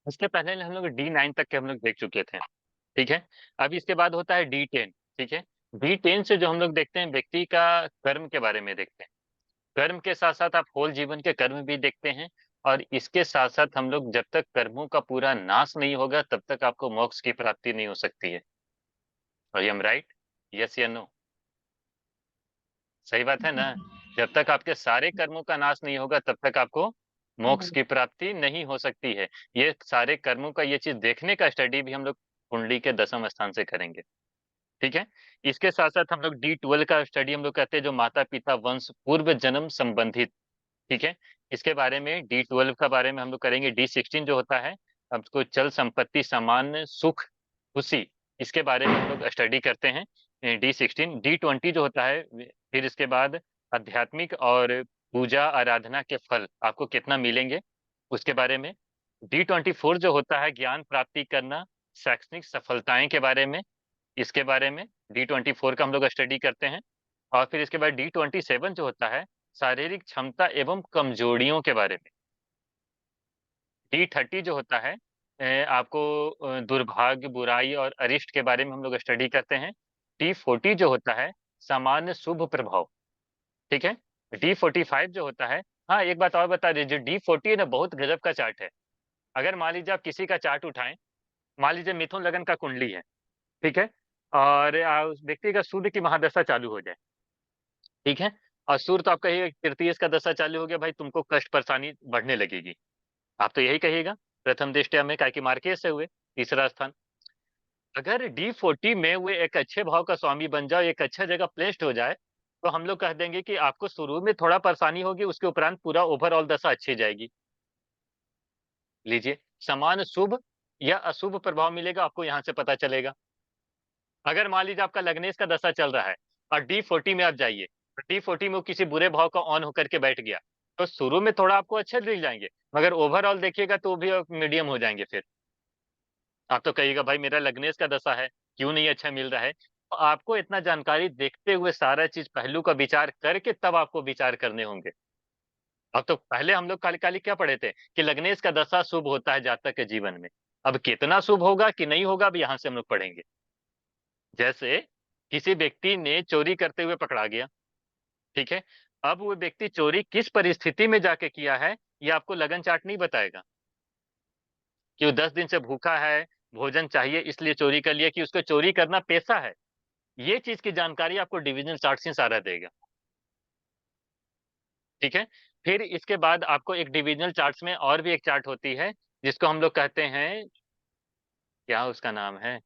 उसके पहले हम लोग D9 तक के हम लोग देख चुके थे। ठीक है। अब इसके बाद होता है D10। ठीक है। D10 से जो हम लोग देखते हैं व्यक्ति का कर्म के बारे में देखते हैं। कर्म के साथ साथ आप होल जीवन के कर्म भी देखते हैं। और इसके साथ साथ हम लोग जब तक कर्मों का पूरा नाश नहीं होगा तब तक आपको मोक्ष की प्राप्ति नहीं हो सकती है। और एम राइट? यस या नो? सही बात है ना? जब तक आपके सारे कर्मों का नाश नहीं होगा तब तक आपको मोक्ष की प्राप्ति नहीं हो सकती है। ये सारे कर्मों का ये चीज देखने का स्टडी भी हम लोग कुंडली के 10वें स्थान से करेंगे। ठीक है। इसके साथ साथ हम लोग D12 का स्टडी हम लोग करते हैं, जो माता पिता वंश पूर्व जन्म संबंधित। ठीक है। इसके बारे में D12 का बारे में हम लोग करेंगे। D16 जो होता है आपको चल संपत्ति सामान्य सुख खुशी, इसके बारे में हम लोग स्टडी करते हैं। D16 D20 जो होता है, फिर इसके बाद आध्यात्मिक और पूजा आराधना के फल आपको कितना मिलेंगे उसके बारे में। D24 जो होता है ज्ञान प्राप्ति करना, शैक्षणिक सफलताएं के बारे में, इसके बारे में D24 का हम लोग स्टडी करते हैं। और फिर इसके बाद D27 जो होता है शारीरिक क्षमता एवं कमजोरियों के बारे में। D30 जो होता है आपको दुर्भाग्य बुराई और अरिष्ट के बारे में हम लोग स्टडी करते हैं। D40 जो होता है सामान्य शुभ प्रभाव। ठीक है। D45 जो होता है, हाँ एक बात और बता दीजिए, D40 है ना बहुत गजब का चार्ट है। अगर मान लीजिए आप किसी का चार्ट उठाएं, मान लीजिए मिथुन लगन का कुंडली है। ठीक है। और उस व्यक्ति का सूर्य की महादशा चालू हो जाए। ठीक है। और सूर्य तो आप कहिएगा तृतीय का दशा चालू हो गया, भाई तुमको कष्ट परेशानी बढ़ने लगेगी। आप तो यही कहिएगा प्रथम दृष्टया में, काय कि मार्केट से हुए तीसरा स्थान। अगर D40 में वो एक अच्छे भाव का स्वामी बन जाए, एक अच्छा जगह प्लेस्ड हो जाए, तो हम लोग कह देंगे कि आपको शुरू में थोड़ा परेशानी होगी, उसके उपरांत पूरा ओवरऑल दशा अच्छी जाएगी। लीजिए, समान शुभ या अशुभ प्रभाव मिलेगा आपको यहाँ से पता चलेगा। अगर मान लीजिए आपका लग्नेश का दशा चल रहा है और D40 में आप जाइए, तो D40 में वो किसी बुरे भाव का ऑन होकर के बैठ गया, तो शुरू में थोड़ा आपको अच्छे मिल जाएंगे, मगर ओवरऑल देखिएगा तो भी मीडियम हो जाएंगे। फिर आप तो कहिएगा भाई मेरा लग्नेश का दशा है, क्यों नहीं अच्छा मिल रहा है। तो आपको इतना जानकारी देखते हुए सारा चीज पहलू का विचार करके तब आपको विचार करने होंगे। अब तो पहले हम लोग खाली खाली क्या पढ़े थे कि लग्नेश का दशा शुभ होता है जातक के जीवन में। अब कितना शुभ होगा कि नहीं होगा, अब यहाँ से हम लोग पढ़ेंगे। जैसे किसी व्यक्ति ने चोरी करते हुए पकड़ा गया। ठीक है। अब वो व्यक्ति चोरी किस परिस्थिति में जाके किया है, ये आपको लगन चार्ट नहीं बताएगा। कि वो 10 दिन से भूखा है, भोजन चाहिए इसलिए चोरी कर लिया, कि उसको चोरी करना पेशा है, ये चीज की जानकारी आपको डिविजनल चार्ट से सारा देगा। ठीक है। फिर इसके बाद आपको एक डिविजनल चार्ट्स में और भी एक चार्ट होती है, जिसको हम लोग कहते हैं, क्या उसका नाम है,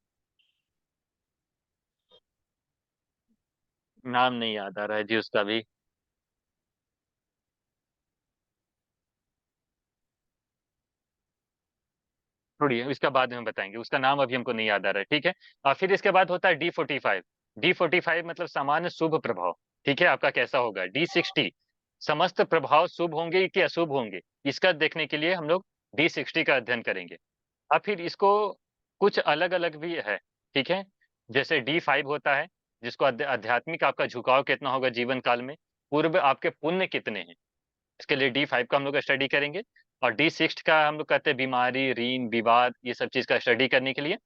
नाम नहीं याद आ रहा है जी उसका भी। छोड़िए, इसका बाद में बताएंगे, उसका नाम अभी हमको नहीं याद आ रहा है। ठीक है। और फिर इसके बाद होता है D45। D45 मतलब सामान्य शुभ प्रभाव। ठीक है, आपका कैसा होगा। D60 समस्त प्रभाव शुभ होंगे कि अशुभ होंगे, इसका देखने के लिए हम लोग D60 का अध्ययन करेंगे। अब फिर इसको कुछ अलग अलग भी है। ठीक है। जैसे D5 होता है, जिसको आध्यात्मिक आपका झुकाव कितना होगा जीवन काल में, पूर्व आपके पुण्य कितने हैं, इसके लिए D5 का हम लोग स्टडी करेंगे। और D6 का हम लोग कहते हैं बीमारी ऋण विवाद ये सब चीज का स्टडी करने के लिए।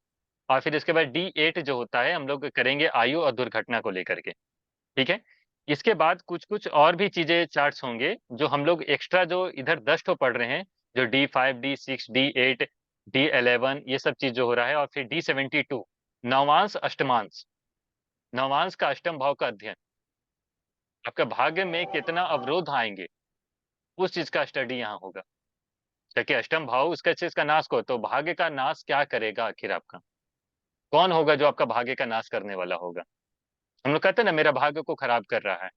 और फिर इसके बाद D8 जो होता है हम लोग करेंगे आयु और दुर्घटना को लेकर के। ठीक है। इसके बाद कुछ कुछ और भी चीजें चार्ट्स होंगे जो हम लोग एक्स्ट्रा जो इधर 10 ठो पढ़ रहे हैं, जो D5 D6 D8 D11 ये सब चीज जो हो रहा है। और फिर D72 नवांश अष्टमांश, नवांश का अष्टम भाव का अध्ययन, आपका भाग्य में कितना अवरोध आएंगे उस चीज का स्टडी यहाँ होगा। देखिए अष्टम भाव उसका चीज का नाश को, तो भाग्य का नाश क्या करेगा आखिर आपका, कौन होगा जो आपका भाग्य का नाश करने वाला होगा। हम लोग कहते हैं ना मेरा भाग्य को खराब कर रहा है,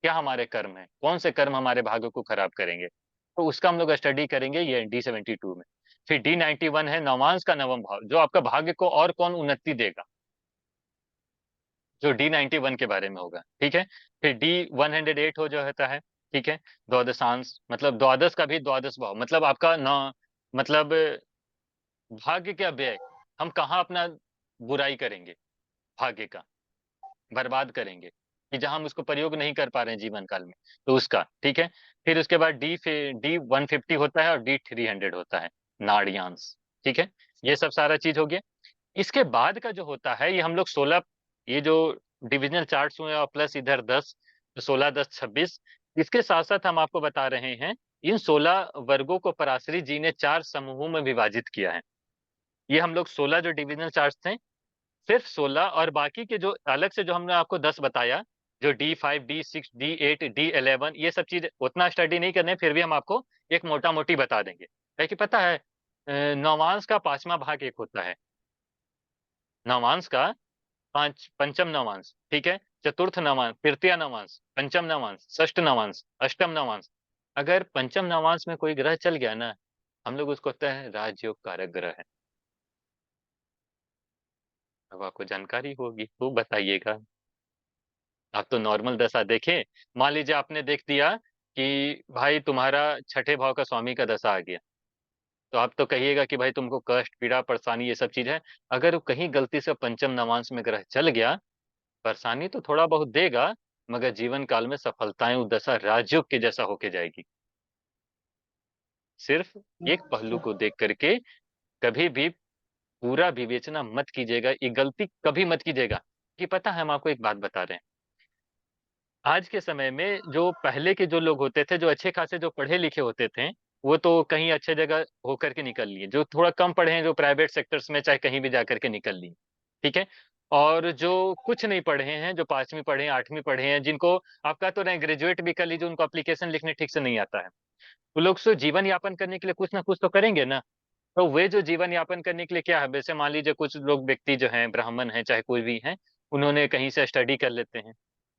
क्या हमारे कर्म है, कौन से कर्म हमारे भाग्य को खराब करेंगे, तो उसका हम लोग स्टडी करेंगे ये D72 में। फिर D91 है नवांश का नवम भाव, जो आपका भाग्य को और कौन उन्नति देगा, जो D91 के बारे में होगा। ठीक है। फिर D108 हो जो होता है, ठीक है, द्वादशांश मतलब द्वादश का भी द्वादश भाव, मतलब आपका न मतलब भाग्य क्या व्यय, हम कहाँ अपना बुराई करेंगे, भाग्य का बर्बाद करेंगे, कि जहां हम उसको प्रयोग नहीं कर पा रहे हैं जीवन काल में, तो उसका। ठीक है। फिर उसके बाद D150 होता है और D300 होता है नाड़ियांश। ठीक है, ये सब सारा चीज हो गया। इसके बाद का जो होता है, ये हम लोग 16, ये जो डिविजनल चार्ट्स हुए और प्लस इधर 10, तो 16 10 26। इसके साथ साथ हम आपको बता रहे हैं, इन 16 वर्गों को पराशरी जी ने 4 समूहों में विभाजित किया है। ये हम लोग 16 जो डिविजनल चार्ट्स थे, सिर्फ 16, और बाकी के जो अलग से जो हमने आपको 10 बताया, जो D5 D6 D8 D11, ये सब चीज उतना स्टडी नहीं करने, फिर भी हम आपको एक मोटा मोटी बता देंगे। है कि पता है, नवांश का पांचवा भाग एक होता है, नवांश का पंचम नवांश, ठीक है, चतुर्थ नवांश, तृतीय नवांश, पंचम नवांश, षष्ठ नवांश, अष्टम नवांश। अगर पंचम नवांश में कोई ग्रह चल गया ना, हम लोग उसको कहते हैं राजयोग कारक ग्रह है। अब आपको जानकारी होगी तो बताइएगा। आप तो नॉर्मल दशा देखें, मान लीजिए आपने देख दिया कि भाई तुम्हारा छठे भाव का स्वामी का दशा आ गया, तो आप तो कहिएगा कि भाई तुमको कष्ट पीड़ा परेशानी ये सब चीज है। अगर वो कहीं गलती से पंचम नवांश में ग्रह चल गया, परेशानी तो थोड़ा बहुत देगा, मगर जीवन काल में सफलताएं उस दशा राजयोग के जैसा होके जाएगी। सिर्फ एक पहलू को देख करके कभी भी पूरा विवेचना मत कीजिएगा, ये गलती कभी मत कीजिएगा। कि पता है, हम आपको एक बात बता रहे हैं, आज के समय में जो पहले के जो लोग होते थे, जो अच्छे खासे जो पढ़े लिखे होते थे, वो तो कहीं अच्छे जगह होकर के निकल लिए। जो थोड़ा कम पढ़े हैं, जो प्राइवेट सेक्टर्स में चाहे कहीं भी जाकर के निकल लिए, ठीक है। और जो कुछ नहीं पढ़े हैं, जो 5वीं पढ़े हैं 8वीं पढ़े हैं, जिनको आप कह तो रहे ग्रेजुएट भी कर लीजिए, उनको एप्लीकेशन लिखने ठीक से नहीं आता है, वो लोग तो जीवन यापन करने के लिए कुछ ना कुछ तो करेंगे ना। तो वे जो जीवन यापन करने के लिए क्या है, वैसे मान लीजिए कुछ लोग व्यक्ति जो हैं, ब्राह्मण हैं चाहे कोई भी हैं, उन्होंने कहीं से स्टडी कर लेते हैं,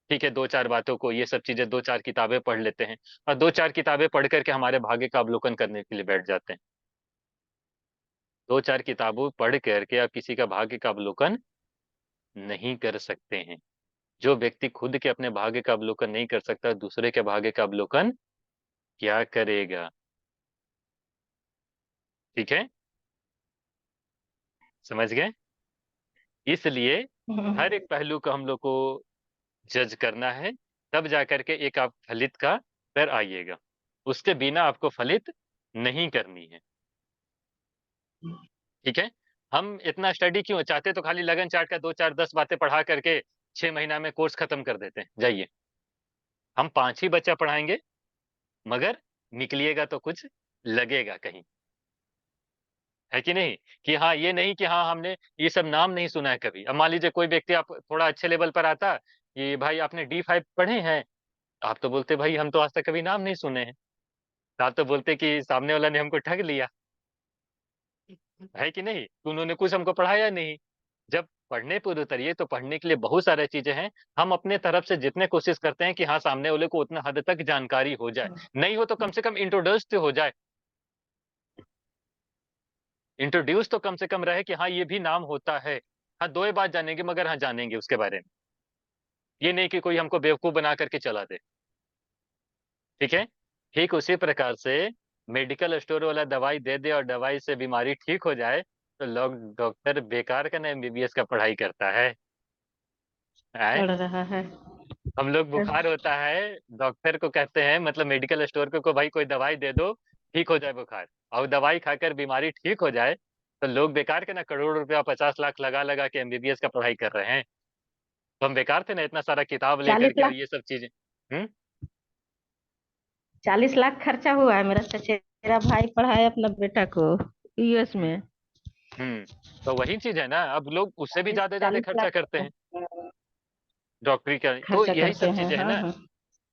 ठीक है, दो चार बातों को, ये सब चीजें, दो चार किताबें पढ़ लेते हैं, और दो चार किताबें पढ़ करके हमारे भाग्य का अवलोकन करने के लिए बैठ जाते हैं। दो चार किताबों पढ़ करके आप किसी का भाग्य का अवलोकन नहीं कर सकते हैं। जो व्यक्ति खुद के अपने भाग्य का अवलोकन नहीं कर सकता, दूसरे के भाग्य का अवलोकन क्या करेगा? ठीक है, समझ गए? इसलिए हर एक पहलू को हम लोग को जज करना है, तब जाकर के एक आप फलित का कर आइएगा। उसके बिना आपको फलित नहीं करनी है। ठीक है, हम इतना स्टडी क्यों चाहते, तो खाली लगन चाट का दो चार 10 बातें पढ़ा करके 6 महीना में कोर्स खत्म कर देते हैं, जाइए। हम 5 ही बच्चा पढ़ाएंगे, मगर निकलिएगा तो कुछ लगेगा कहीं। है कि नहीं? कि हाँ, ये नहीं कि हाँ हमने ये सब नाम नहीं सुना है कभी। अब मान लीजिए कोई व्यक्ति आप थोड़ा अच्छे लेवल पर आता, कि भाई आपने D5 पढ़े हैं, आप तो बोलते भाई हम तो आज तक कभी नाम नहीं सुने हैं। तो आप तो बोलते कि सामने वाला ने हमको ठग लिया। है कि नहीं? तो उन्होंने कुछ हमको पढ़ाया नहीं। जब पढ़ने पर उतरिए तो पढ़ने के लिए बहुत सारी चीजें हैं। हम अपने तरफ से जितने कोशिश करते हैं कि हाँ सामने वाले को उतना हद तक जानकारी हो जाए, नहीं हो तो कम से कम इंट्रोड्यूस तो हो जाए। इंट्रोड्यूस तो कम से कम रहे कि हाँ ये भी नाम होता है। हाँ, दो ही बात जानेंगे, मगर हाँ जानेंगे उसके बारे में। ये नहीं कि कोई हमको बेवकूफ बना करके चला दे। ठीक है, ठीक उसी प्रकार से मेडिकल स्टोर वाला दवाई दे दे और दवाई से बीमारी ठीक हो जाए, तो लोग डॉक्टर बेकार का ना MBBS का पढ़ाई करता है। आए, पड़ रहा है। हम लोग बुखार होता है, डॉक्टर को कहते हैं, मतलब मेडिकल स्टोर को भाई कोई दवाई दे दो ठीक हो जाए बुखार, और दवाई खाकर बीमारी ठीक हो जाए, तो लोग बेकार के ना करोड़ रुपया 50 लाख लगा लगा के MBBS का पढ़ाई कर रहे हैं। तो हम बेकार थे ना इतना सारा किताब लेकर चालीस के और लाख ये सब चीजें। हम्म 40 लाख खर्चा हुआ है। मेरा चचेरा भाई पढ़ाए अपना बेटा को US में। हम्म तो वही चीज है ना, अब लोग उससे भी चालीस ज्यादा ज्यादा चालीस खर्चा लाख करते हैं डॉक्टरी का, तो खर्चा यही करते सब हैं। चीजें है हाँ ना। हाँ।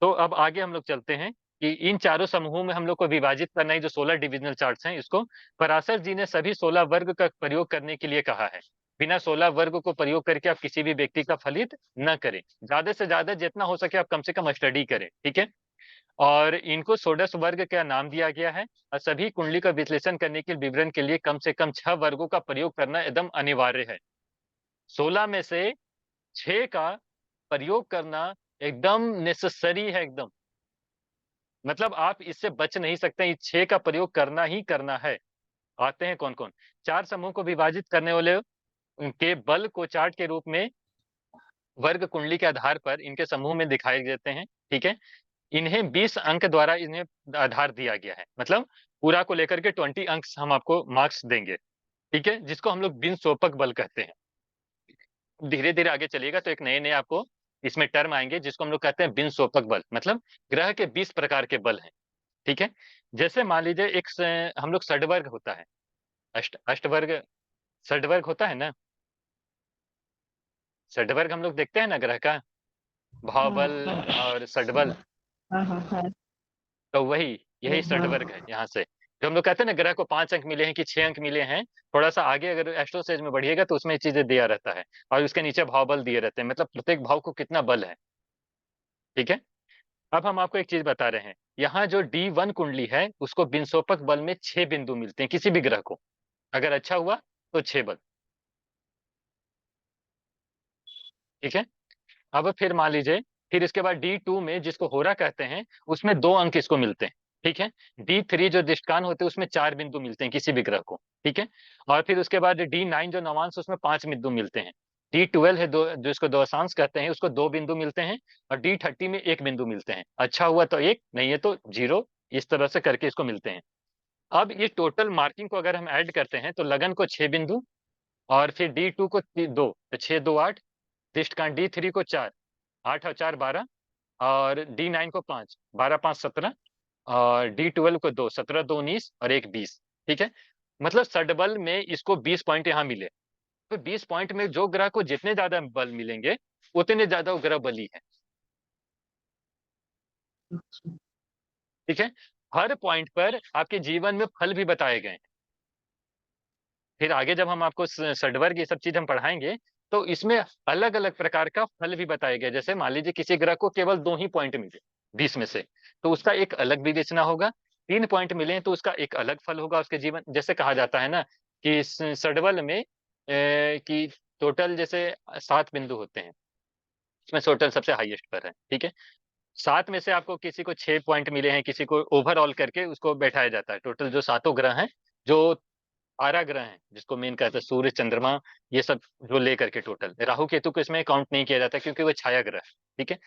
तो अब आगे हम लोग चलते हैं कि इन चारों समूहों में हम लोग को विभाजित करना है, जो 16 डिविजनल चार्ट्स हैं इसको। पराशर जी ने सभी 16 वर्ग का प्रयोग करने के लिए कहा है। बिना 16 वर्ग को प्रयोग करके आप किसी भी व्यक्ति का फलित न करें। ज्यादा से ज्यादा जितना हो सके आप कम से कम स्टडी करें, ठीक है। और इनको षोडश वर्ग का नाम दिया गया है, और सभी कुंडली का विश्लेषण करने के विवरण के लिए कम से कम 6 वर्गों का प्रयोग करना एकदम अनिवार्य है। 16 में से 6 का प्रयोग करना एकदम नेसेसरी है, एकदम। मतलब आप इससे बच नहीं सकते, इस 6 का प्रयोग करना ही करना है। आते हैं कौन कौन। 4 समूह को विभाजित करने वाले उनके बल को चार्ट के रूप में वर्ग कुंडली के आधार पर इनके समूह में दिखाए देते हैं, ठीक है। इन्हें 20 अंक द्वारा इन्हें आधार दिया गया है, मतलब पूरा को लेकर के 20 अंक हम आपको मार्क्स देंगे। ठीक है, जिसको हम लोग बिन सोपक बल कहते हैं। धीरे धीरे आगे चलिएगा तो एक नए नए आपको इसमें टर्म आएंगे जिसको हम लोग कहते हैं बिन सोपक बल, मतलब ग्रह के 20 प्रकार के बल हैं। ठीक है, जैसे मान लीजिए हम लोग षडवर्ग होता है, अष्टवर्ग, षडवर्ग होता है ना, षडवर्ग हम लोग देखते हैं ना ग्रह का, हाँ भावबल हाँ और षडबल। हाँ हाँ हाँ तो वही यही षडवर्ग है हाँ। यहाँ से, जो हम लोग कहते हैं ना ग्रह को 5 अंक मिले हैं कि 6 अंक मिले हैं। थोड़ा सा आगे अगर एस्ट्रो सेज में बढ़िएगा तो उसमें ये चीजें दिया रहता है, और उसके नीचे भाव बल दिए रहते हैं, मतलब प्रत्येक भाव को कितना बल है। ठीक है, अब हम आपको एक चीज बता रहे हैं, यहाँ जो D1 कुंडली है उसको बिनसोपक बल में 6 बिंदु मिलते हैं किसी भी ग्रह को, अगर अच्छा हुआ तो 6 बल। ठीक है, अब फिर मान लीजिए, फिर इसके बाद D2 में जिसको होरा कहते हैं उसमें 2 अंक इसको मिलते हैं। ठीक है, D3 जो दिष्टकान होते हैं उसमें 4 बिंदु मिलते हैं किसी भी ग्रह को। ठीक है, और फिर उसके बाद D9 जो नवांश उसमें 5 बिंदु मिलते हैं। D12 है दो, जो इसको दशांश कहते हैं, उसको 2 बिंदु मिलते हैं। और D30 में 1 बिंदु मिलते हैं, अच्छा हुआ तो 1, नहीं है तो 0। इस तरह से करके इसको मिलते हैं। अब ये टोटल मार्किंग को अगर हम ऐड करते हैं तो लगन को 6 बिंदु, और फिर D2 को 2, तो 6 2 8, दिष्टकांड D3 को 4, 8 और 4 12, और D9 को 5, 12 5 17, और D12 को 2, 17 2 19, और 1 20। ठीक है, मतलब षडबल में इसको 20 पॉइंट यहाँ मिले। तो 20 पॉइंट में जो ग्रह को जितने ज्यादा बल मिलेंगे उतने ज्यादा वो ग्रह बली है। अच्छा। ठीक है, हर पॉइंट पर आपके जीवन में फल भी बताए गए हैं। फिर आगे जब हम आपको षडवर्ग ये सब चीज हम पढ़ाएंगे तो इसमें अलग अलग प्रकार का फल भी बताया गया। जैसे मान लीजिए किसी ग्रह को केवल 2 ही पॉइंट मिले 20 में से, तो उसका एक अलग विवेचना होगा। 3 पॉइंट मिले हैं तो उसका एक अलग फल होगा उसके जीवन। जैसे कहा जाता है ना कि षडबल में कि टोटल जैसे 7 बिंदु होते हैं, इसमें टोटल सबसे हाईएस्ट पर है। ठीक है, 7 में से आपको किसी को 6 पॉइंट मिले हैं, किसी को ओवरऑल करके उसको बैठाया जाता है। टोटल जो सातों ग्रह हैं, जो आरा ग्रह हैं जिसको मेन कहते हैं, सूर्य चंद्रमा ये सब जो लेकर के टोटल, राहु केतु को इसमें काउंट नहीं किया जाता क्योंकि वो छाया ग्रह है। ठीक है,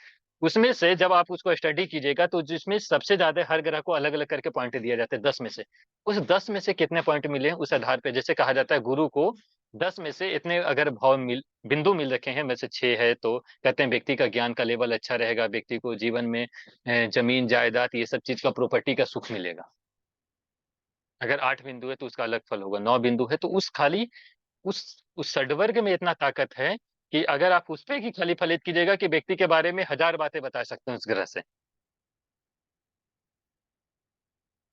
उसमें से जब आप उसको स्टडी कीजिएगा तो जिसमें सबसे ज्यादा हर ग्रह को अलग अलग करके पॉइंट दिया जाता है 10 में से। उस 10 में से कितने पॉइंट मिले हैं उस आधार पे, जैसे कहा जाता है गुरु को 10 में से इतने अगर भाव बिंदु मिल रखे हैं, में से 6 है, तो कहते हैं व्यक्ति का ज्ञान का लेवल अच्छा रहेगा, व्यक्ति को जीवन में जमीन जायदाद ये सब चीज का प्रॉपर्टी का सुख मिलेगा। अगर 8 बिंदु है तो उसका अलग फल होगा, 9 बिंदु है तो उस खाली उस षडवर्ग में इतना ताकत है कि अगर आप उस पे ही खाली फलित कीजिएगा कि व्यक्ति के बारे में 1000 बातें बता सकते हैं उस ग्रह से।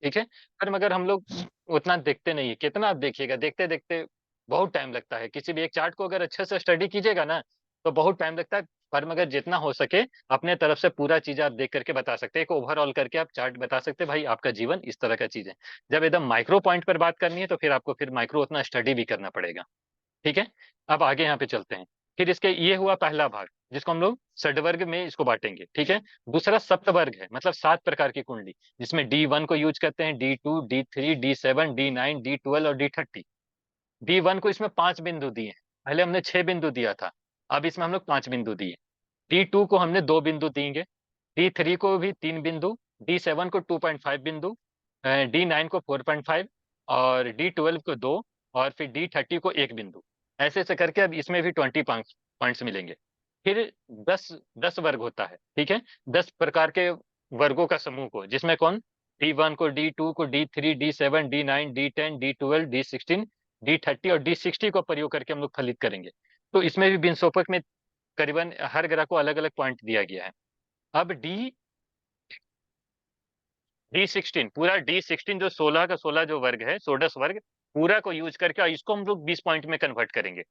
ठीक है, पर मगर हम लोग उतना देखते नहीं है। कितना आप देखिएगा, देखते देखते बहुत टाइम लगता है। किसी भी एक चार्ट को अगर अच्छे से स्टडी कीजिएगा ना तो बहुत टाइम लगता है, पर मगर जितना हो सके अपने तरफ से पूरा चीज आप देख करके बता सकते हैं। एक ओवरऑल करके आप चार्ट बता सकते हैं, भाई आपका जीवन इस तरह का चीज है। जब एकदम माइक्रो पॉइंट पर बात करनी है तो फिर आपको फिर माइक्रो उतना स्टडी भी करना पड़ेगा। ठीक है, अब आगे यहाँ पे चलते हैं। फिर इसके ये हुआ पहला भाग जिसको हम लोग षडवर्ग में इसको बांटेंगे। ठीक है, दूसरा सप्तवर्ग है, मतलब 7 प्रकार की कुंडली, जिसमें D1 को यूज करते हैं, D2 D3 D7 D9 D12 और D30। D1 को इसमें 5 बिंदु दिए हैं, पहले हमने 6 बिंदु दिया था, अब इसमें हम लोग 5 बिंदु दिए। D2 को हमने 2 बिंदु देंगे, D3 को भी 3 बिंदु, D7 को 2.5 बिंदु, D9 को 4.5, और D12 को 2, और फिर D30 को 1 बिंदु। ऐसे ऐसे करके अब इसमें भी 20 पॉइंट्स मिलेंगे। फिर 10 10 वर्ग होता है। ठीक है, 10 प्रकार के वर्गों का समूह को, जिसमें कौन, D1 को, D2 को, D3 D7 D9 D10 D12 D16 D30 और D60 को प्रयोग करके हम लोग फलित करेंगे। तो इसमें भी बिनसोपक में करीबन हर ग्रह को अलग अलग पॉइंट दिया गया है। अब डी 16, पूरा D16 जो 16 का 16 जो वर्ग है, षोडश वर्ग पूरा को यूज करके, और इसको हम लोग 20 पॉइंट में कन्वर्ट करेंगे।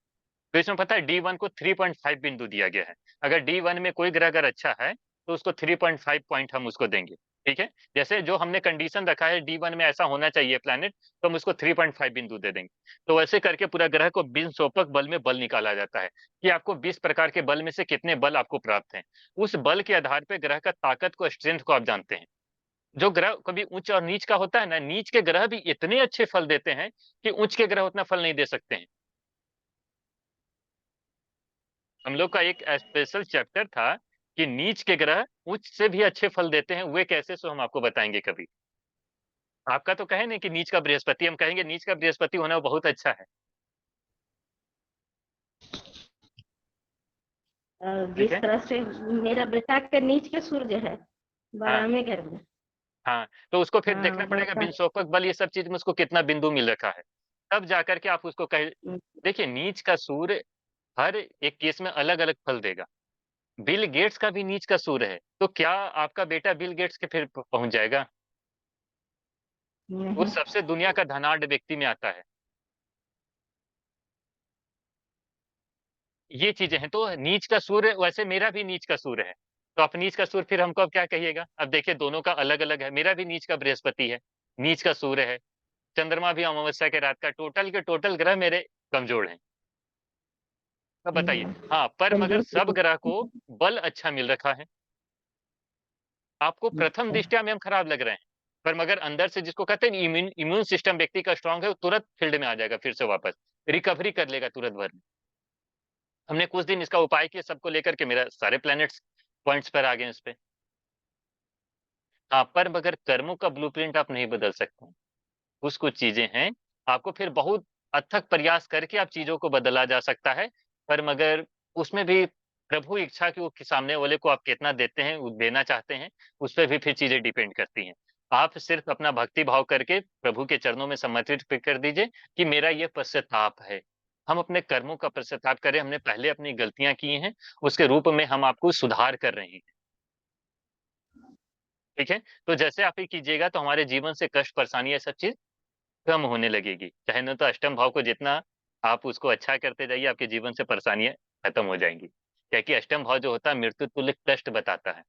तो इसमें पता है D1 को 3.5 बिंदु दिया गया है। अगर D1 में कोई ग्रह अगर अच्छा है तो उसको 3.5 पॉइंट हम उसको देंगे। ठीक है, जैसे जो हमने कंडीशन रखा है D1 में ऐसा होना चाहिए प्लैनेट, तो हम उसको 3.5 बिंदु दे देंगे। तो वैसे करके पूरा ग्रह को बिन सोपक बल में बल निकाला जाता है कि आपको 20 प्रकार के बल में से कितने बल आपको प्राप्त हैं। उस बल के आधार पर ग्रह का ताकत को, स्ट्रेंथ को आप जानते हैं। जो ग्रह कभी उच्च और नीच का होता है ना, नीच के ग्रह भी इतने अच्छे फल देते हैं कि उच्च के ग्रह उतना फल नहीं दे सकते हैं। हम लोग का एक स्पेशल चैप्टर था कि नीच के ग्रह उच्च से भी अच्छे फल देते हैं, वे कैसे, सो हम आपको बताएंगे कभी। आपका तो कहे नहीं कि नीच का बृहस्पति, हम कहेंगे नीच का बृहस्पति होना बहुत अच्छा है। ठीक जिस है। तरह से मेरा बेटा के नीच के सूर्य है हाँ 12वें घर में। हाँ, तो उसको फिर देखना हाँ पड़ेगा होता है। बिनशोफक बल ये सब चीज में उसको कितना बिंदु मिल रखा है, तब जाकर के आप उसको कह। हम्म, देखिए नीच का सूर्य हर एक केस में अलग अलग फल देगा। बिल गेट्स का भी नीच का सूर्य है, तो क्या आपका बेटा बिल गेट्स के फिर पहुंच जाएगा? वो नहीं। सबसे दुनिया का धनाढ़ व्यक्ति में आता है। ये चीजें हैं, तो नीच का सूर्य वैसे मेरा भी नीच का सूर्य है। तो आप नीच का सूर्य फिर हमको अब क्या कहिएगा? अब देखिए दोनों का अलग अलग है, मेरा भी नीच का बृहस्पति है, नीच का सूर्य है, चंद्रमा भी अमावस्या के रात का, टोटल के टोटल ग्रह मेरे कमजोर हैं। अब बताइए। हाँ, पर मगर कमजोर सब ग्रह को बल अच्छा मिल रखा है। आपको प्रथम अच्छा। दृष्टया में हम खराब लग रहे हैं, पर मगर अंदर से जिसको कहते हैं इम्यून इम्यून सिस्टम व्यक्ति का स्ट्रांग है, वो तुरंत फील्ड में आ जाएगा, फिर से वापस रिकवरी कर लेगा तुरंत भर में। हमने कुछ दिन इसका उपाय किया सबको लेकर के, मेरा सारे प्लैनेट्स पॉइंट्स पर आ गए इस पे। हाँ, पर मगर कर्मों का ब्लूप्रिंट आप नहीं बदल सकते हैं। कुछ कुछ चीजें हैं, आपको फिर बहुत अथक प्रयास करके आप चीजों को बदला जा सकता है, पर मगर उसमें भी प्रभु इच्छा कि वो सामने वाले को आप कितना देते हैं, वो देना चाहते हैं, उस पर भी फिर चीजें डिपेंड करती हैं। आप सिर्फ अपना भक्ति भाव करके प्रभु के चरणों में समर्पित कर दीजिए कि मेरा ये पश्चाताप है। हम अपने कर्मों का पश्चाताप करें, हमने पहले अपनी गलतियां की हैं, उसके रूप में हम आपको सुधार कर रहे हैं। ठीक है। तो जैसे आप ये कीजिएगा तो हमारे जीवन से कष्ट परेशानी ये सब चीज कम होने लगेगी। चाहे न तो अष्टम भाव को जितना आप उसको अच्छा करते जाइए, आपके जीवन से परेशानियां खत्म हो जाएंगी, क्योंकि अष्टम भाव जो होता है मृत्यु तुल्य कष्ट बताता है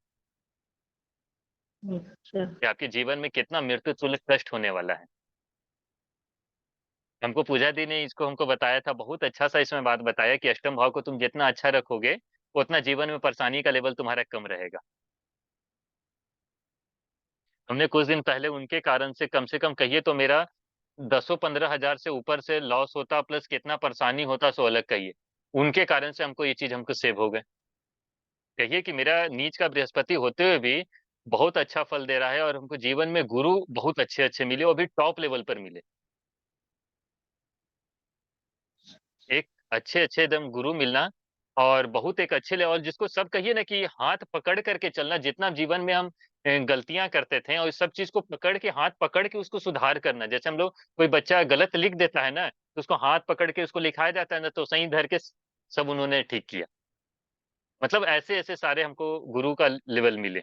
अच्छा। कि आपके जीवन में कितना मृत्यु तुल्य कष्ट होने वाला है। हमको पूजा दी ने इसको हमको बताया था, बहुत अच्छा सा इसमें बात बताया कि अष्टम भाव को तुम जितना अच्छा रखोगे, उतना जीवन में परेशानी का लेवल तुम्हारा कम रहेगा। हमने कुछ दिन पहले उनके कारण से कम कहिए तो मेरा 10-15 हजार से ऊपर से लॉस होता, प्लस कितना परेशानी होता सो अलग कहिए। उनके कारण से हमको ये चीज हमको सेव हो गए। कहिए कि मेरा नीच का बृहस्पति होते हुए भी बहुत अच्छा फल दे रहा है, और हमको जीवन में गुरु बहुत अच्छे अच्छे मिले, और भी टॉप लेवल पर मिले। एक अच्छे अच्छे एकदम गुरु मिलना, और बहुत एक अच्छे लेवल जिसको सब कहिए ना कि हाथ पकड़ करके चलना, जितना जीवन में हम गलतियां करते थे और इस सब चीज को पकड़ के, हाथ पकड़ के उसको सुधार करना। जैसे हम लोग कोई बच्चा गलत लिख देता है ना, तो उसको हाथ पकड़ के उसको लिखाया जाता है ना, तो सही धर के सब उन्होंने ठीक किया। मतलब ऐसे ऐसे सारे हमको गुरु का लेवल मिले।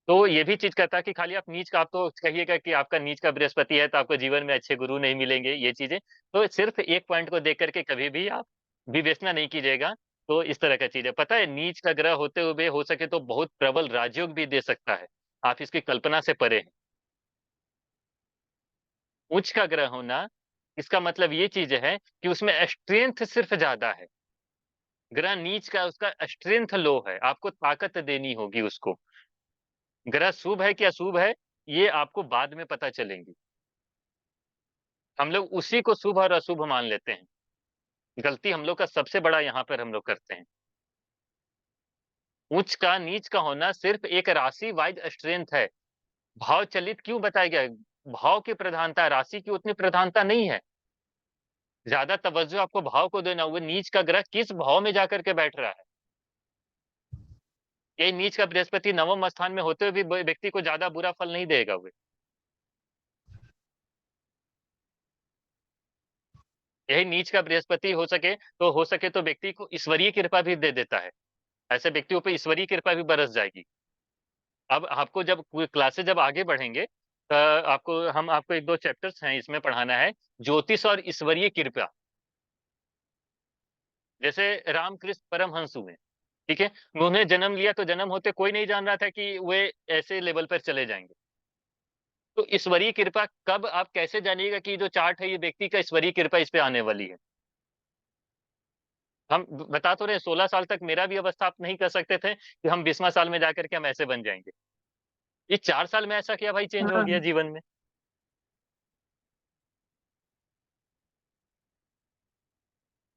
तो ये भी चीज कहता है कि खाली आप नीच का, आप तो कहिएगा कि आपका नीच का बृहस्पति है तो आपको जीवन में अच्छे गुरु नहीं मिलेंगे, ये चीजें तो सिर्फ एक पॉइंट को देख करके कभी भी आप विवेचना नहीं कीजिएगा। तो इस तरह का चीज है, पता है नीच का ग्रह होते हुए हो सके तो बहुत प्रबल राजयोग भी दे सकता है, आप इसकी कल्पना से परे हैं। उच्च का ग्रह होना, इसका मतलब ये चीज है कि उसमें स्ट्रेंथ सिर्फ ज्यादा है। ग्रह नीच का, उसका स्ट्रेंथ लो है, आपको ताकत देनी होगी उसको। ग्रह शुभ है कि अशुभ है, ये आपको बाद में पता चलेंगी। हम लोग उसी को शुभ और अशुभ मान लेते हैं। गलती हम लोग का सबसे बड़ा यहाँ पर हम लोग करते हैं। उच्च का नीच का होना सिर्फ एक राशि वाइज स्ट्रेंथ है। भाव चलित क्यों बताया गया है? भाव की प्रधानता, राशि की उतनी प्रधानता नहीं है। ज्यादा तवज्जो आपको भाव को देना होगा, नीच का ग्रह किस भाव में जाकर के बैठ रहा है। यही नीच का बृहस्पति नवम स्थान में होते हुए भी व्यक्ति को ज्यादा बुरा फल नहीं देगा वो। यही नीच का बृहस्पति हो सके तो व्यक्ति को ईश्वरीय कृपा भी दे देता है। ऐसे व्यक्तियों पर ईश्वरीय कृपा भी बरस जाएगी। अब आपको जब क्लासेस जब आगे बढ़ेंगे तो आपको एक दो चैप्टर्स हैं इसमें पढ़ाना है, ज्योतिष और ईश्वरीय कृपा। जैसे रामकृष्ण परमहंस हुए, ठीक है, उन्होंने जन्म लिया तो जन्म होते कोई नहीं जान रहा था कि वे ऐसे लेवल पर चले जाएंगे। तो ईश्वरीय कृपा कब, आप कैसे जानिएगा कि जो चार्ट है ये व्यक्ति का ईश्वरीय कृपा इस पे आने वाली है? हम बता तो रहे 16 साल तक मेरा भी अवस्था आप नहीं कर सकते थे कि हम 20वां साल में जाकर के हम ऐसे बन जाएंगे। ये 4 साल में ऐसा क्या भाई चेंज हो हाँ। गया जीवन में?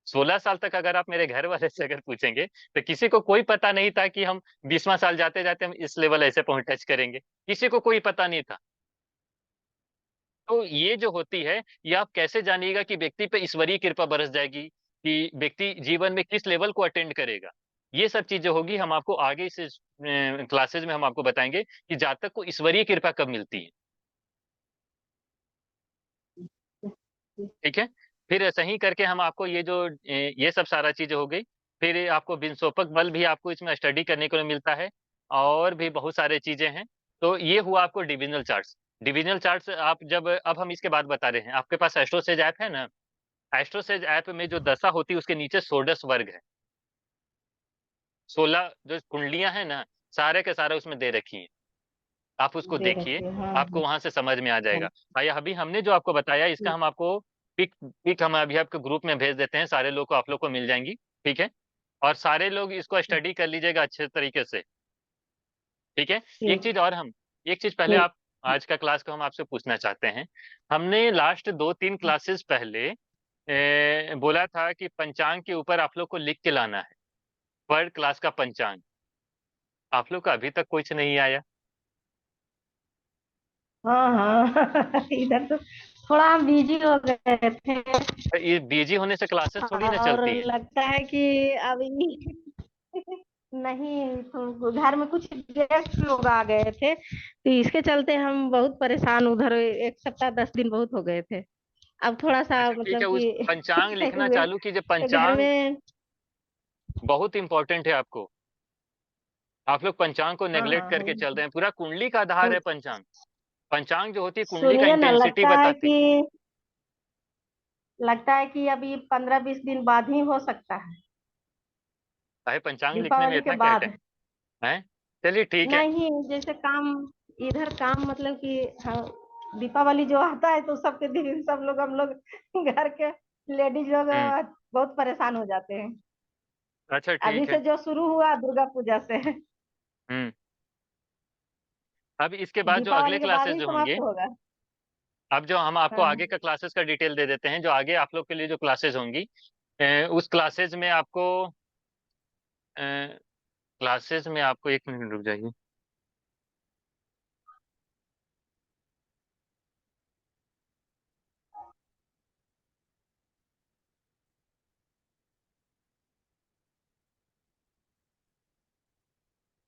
16 साल तक अगर आप मेरे घर वाले से अगर पूछेंगे तो किसी को कोई पता नहीं था कि हम 20वां साल जाते जाते हम इस लेवल ऐसे पहुंच टच करेंगे। किसी को कोई पता नहीं था। तो ये जो होती है, ये आप कैसे जानिएगा कि व्यक्ति पे ईश्वरीय कृपा बरस जाएगी? कि व्यक्ति जीवन में किस लेवल को अटेंड करेगा। ये सब चीजें होगी, हम आपको आगे इस क्लासेज में हम आपको बताएंगे कि जातक को ईश्वरीय कृपा कब मिलती है। ठीक है। फिर ऐसा ही करके हम आपको ये जो ये सब सारा चीजें हो गई। फिर आपको बिनसोपक बल भी आपको इसमें स्टडी करने को मिलता है, और भी बहुत सारे चीजें हैं। तो ये हुआ आपको डिविजनल चार्ट्स। डिविजनल चार्ट्स आप जब, अब हम इसके बाद बता रहे हैं, आपके पास एस्ट्रोसेज ऐप है ना। एस्ट्रोसेज ऐप में जो दशा होती है उसके नीचे षोडश वर्ग है। 16 जो कुंडलियां हैं ना, सारे के सारे उसमें दे रखी हैं। आप उसको दे देखिए, रखी है, हाँ आपको हाँ वहां से समझ में आ हाँ। जाएगा। भाई अभी हमने जो आपको बताया इसका हम आपको पिक पिक हम अभी आपके ग्रुप में भेज देते हैं, सारे लोग को, आप लोग को मिल जाएंगी। ठीक है। और सारे लोग इसको स्टडी कर लीजिएगा अच्छे तरीके से। ठीक है। एक ठीक चीज और हम, एक चीज पहले ठीक। आप, आज का क्लास को हम आपसे पूछना चाहते हैं। हमने लास्ट 2-3 क्लासेस पहले बोला था कि पंचांग के ऊपर आप लोग को लिख के लाना है, पर क्लास का पंचांग। आप लोग का अभी तक कुछ नहीं आया। हाँ हाँ इधर तो थोड़ा हम बिजी हो गए थे। ये बिजी होने से क्लासेस थोड़ी ना और चलती हैं। लगता है कि अभी नहीं, तो घर में कुछ गेस्ट लोग आ गए थे, तो इसके चलते हम बहुत परेशान, उधर 1 सप्ताह 10 दिन बहुत हो गए थे। अब थोड़ा सा अच्छा ठीक मतलब है, उस कि पंचांग सही लिखना हुए चालू कीजिए। तो घर पंचांग में। बहुत इंपॉर्टेंट है आपको। आप लोग पंचांग को हाँ नेग्लेक्ट हाँ करके चल रहे हैं, पूरा कुंडली का आधार है पंचांग। पंचांग जो होती है कुंडली का सुनिए ना, इंटेंसिटी बताती। लगता है कि अभी 15-20 दिन बाद ही हो सकता है, है पंचांग लिखने में दीपावली के इतना क्या बाद। है। चलिए ठीक है। नहीं, जैसे काम, इधर काम मतलब कि, हाँ, दीपावली जो आता है तो सबके दिन सब लोग, हम लोग घर के लेडीज लोग हम्म। बहुत परेशान हो जाते हैं। अच्छा अभी ठीक है। से जो शुरू हुआ दुर्गा पूजा से हम्म। अब इसके बाद जो अगले दीपावली के बाद क्लासेस ही जो समाप्त होंगे, होगा। अब जो हम आपको हाँ। आगे का क्लासेस का डिटेल दे देते हैं, जो आगे आप लोग के लिए जो क्लासेस होंगी, उस क्लासेस में आपको 1 मिनट रुक जाइए।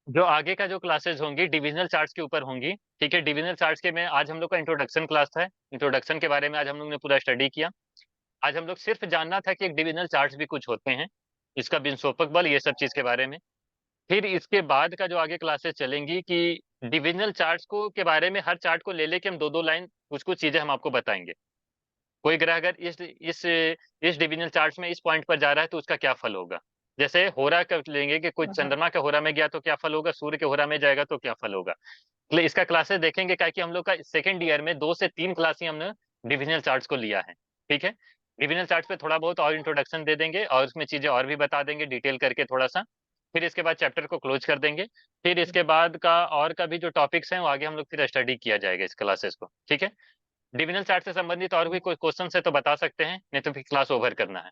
जो आगे का जो क्लासेस होंगी डिविजनल चार्ट्स के ऊपर होंगी। ठीक है। डिविजनल चार्ट्स के में आज हम लोग का इंट्रोडक्शन क्लास था। इंट्रोडक्शन के बारे में आज हम लोग ने पूरा स्टडी किया। आज हम लोग सिर्फ जानना था कि एक डिविजनल चार्ट्स भी कुछ होते हैं, इसका बिनसोपक बल, ये सब चीज के बारे में। फिर इसके बाद का जो आगे क्लासेस चलेंगी कि डिविजनल चार्ट्स को के बारे में, हर चार्ट को ले लेके हम 2-2 लाइन कुछ कुछ चीजें हम आपको बताएंगे। कोई ग्रह अगर इस डिविजनल चार्ट्स में इस पॉइंट पर जा रहा है तो उसका क्या फल होगा। जैसे होरा का लेंगे कि कोई हाँ चंद्रमा के होरा में गया तो क्या फल होगा, सूर्य के होरा में जाएगा तो क्या फल होगा। तो इसका क्लासेस देखेंगे, क्या कि हम लोग का सेकंड ईयर में 2 से 3 क्लास ही हमने डिविजनल चार्ट्स को लिया है। ठीक है। डिविजनल चार्ट्स पे थोड़ा बहुत और इंट्रोडक्शन दे देंगे, और उसमें चीजें और भी बता देंगे डिटेल करके थोड़ा सा। फिर इसके बाद चैप्टर को क्लोज कर देंगे। फिर इसके बाद का और का भी जो टॉपिक्स हैं वो आगे हम लोग फिर स्टडी किया जाएगा इस क्लासेस को। ठीक है। डिविजनल चार्ट से संबंधित और भी कोई क्वेश्चन है तो बता सकते हैं, नहीं तो फिर क्लास ओवर करना है।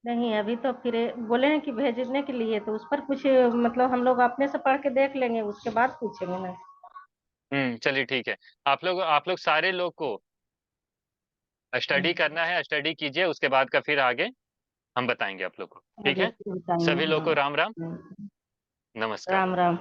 नहीं, अभी तो फिर बोले हैं कि भेजने के लिए, तो उस पर कुछ मतलब हम लोग अपने से पढ़ के देख लेंगे, उसके बाद पूछेंगे ना। चलिए ठीक है। आप लोग सारे लोग को स्टडी हम्म, करना है, स्टडी कीजिए, उसके बाद का फिर आगे हम बताएंगे आप लोग को। ठीक आगे है। बताएंगे, सभी लोग हाँ। को राम राम। हम्म, नमस्कार। राम राम।